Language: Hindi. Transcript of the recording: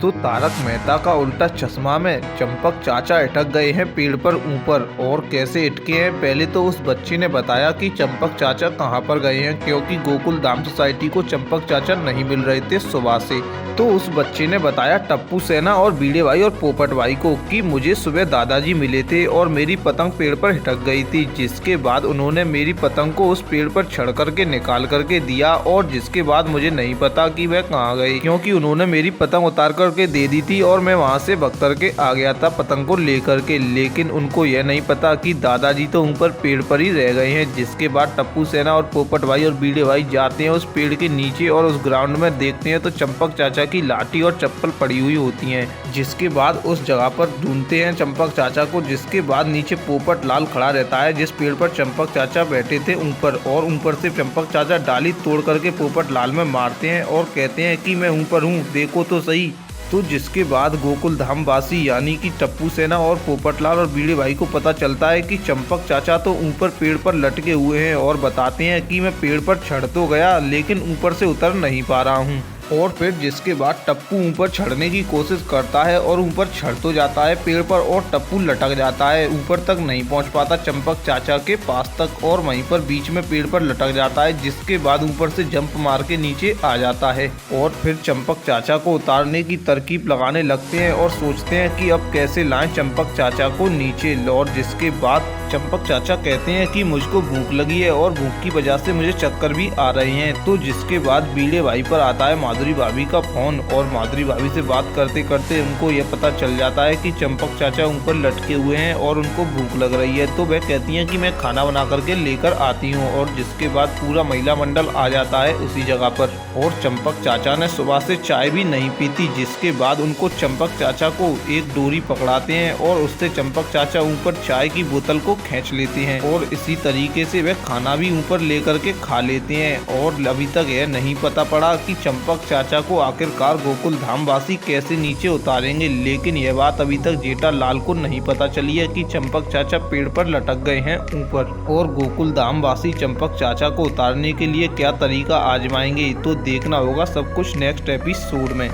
तो तारक मेहता का उल्टा चश्मा में चंपक चाचा अटक गए हैं पेड़ पर ऊपर। और कैसे अटके हैं, पहले तो उस बच्चे ने बताया कि चंपक चाचा कहाँ पर गए हैं, क्योंकि गोकुल धाम सोसाइटी को चंपक चाचा नहीं मिल रहे थे सुबह से। तो उस बच्चे ने बताया टप्पू सेना और बीड़े भाई और पोपट भाई को कि मुझे सुबह दादाजी मिले थे और मेरी पतंग पेड़ पर अटक गई थी, जिसके बाद उन्होंने मेरी पतंग को उस पेड़ पर चढ़ करके निकाल करके दिया। और जिसके बाद मुझे नहीं पता कि वह कहाँ गए, क्योंकि उन्होंने मेरी पतंग उतार करके दे दी थी और मैं वहाँ से भग करके आ गया था पतंग को लेकर के। लेकिन उनको यह नहीं पता कि दादाजी तो ऊपर पेड़ पर ही रह गए हैं। जिसके बाद टप्पू सेना और पोपट भाई और बीड़े भाई जाते हैं उस पेड़ के नीचे और उस ग्राउंड में देखते हैं तो चंपक चाचा की लाठी और चप्पल पड़ी हुई होती हैं। जिसके बाद उस जगह पर ढूंढते हैं चंपक चाचा को, जिसके बाद नीचे पोपट लाल खड़ा रहता है जिस पेड़ पर चंपक चाचा बैठे थे ऊपर। और ऊपर से चंपक चाचा डाली तोड़ करके पोपट लाल में मारते हैं और कहते हैं कि मैं ऊपर हूँ, देखो तो सही। तो जिसके बाद गोकुल धाम वासी यानी कि टप्पू सेना और पोपटलाल और बीड़े भाई को पता चलता है कि चंपक चाचा तो ऊपर पेड़ पर लटके हुए हैं और बताते हैं कि मैं पेड़ पर चढ़ तो गया लेकिन ऊपर से उतर नहीं पा रहा हूँ। और फिर जिसके बाद टप्पू ऊपर चढ़ने की कोशिश करता है और ऊपर चढ़ तो जाता है पेड़ पर और टप्पू लटक जाता है, ऊपर तक नहीं पहुंच पाता चंपक चाचा के पास तक और वहीं पर बीच में पेड़ पर लटक जाता है। जिसके बाद ऊपर से जंप मार के नीचे आ जाता है और फिर चंपक चाचा को उतारने की तरकीब लगाने लगते हैं और सोचते हैं कि अब कैसे लाएं चंपक चाचा को नीचे। और जिसके बाद चंपक चाचा कहते हैं कि मुझको भूख लगी है और भूख की वजह से मुझे चक्कर भी आ रहे हैं। तो जिसके बाद बीड़े भाई पर आता है माधुरी भाभी का फोन और माधुरी भाभी से बात करते करते उनको यह पता चल जाता है कि चंपक चाचा ऊपर लटके हुए हैं और उनको भूख लग रही है। तो वह कहती हैं कि मैं खाना बना करके लेकर आती हूँ। और जिसके बाद पूरा महिला मंडल आ जाता है उसी जगह पर और चंपक चाचा ने सुबह से चाय भी नहीं पीती। जिसके बाद उनको चंपक चाचा को एक डोरी पकड़ाते हैं और उससे चंपक चाचा ऊपर चाय की बोतल को खींच लेते हैं और इसी तरीके से वह खाना भी ऊपर लेकर के खा लेते हैं। और अभी तक यह नहीं पता पड़ा कि चंपक चाचा को आखिरकार गोकुल धाम वासी कैसे नीचे उतारेंगे। लेकिन यह बात अभी तक जेठालाल को नहीं पता चली है कि चंपक चाचा पेड़ पर लटक गए हैं ऊपर। और गोकुल धाम वासी चंपक चाचा को उतारने के लिए क्या तरीका आजमाएंगे, तो देखना होगा सब कुछ नेक्स्ट एपिसोड में।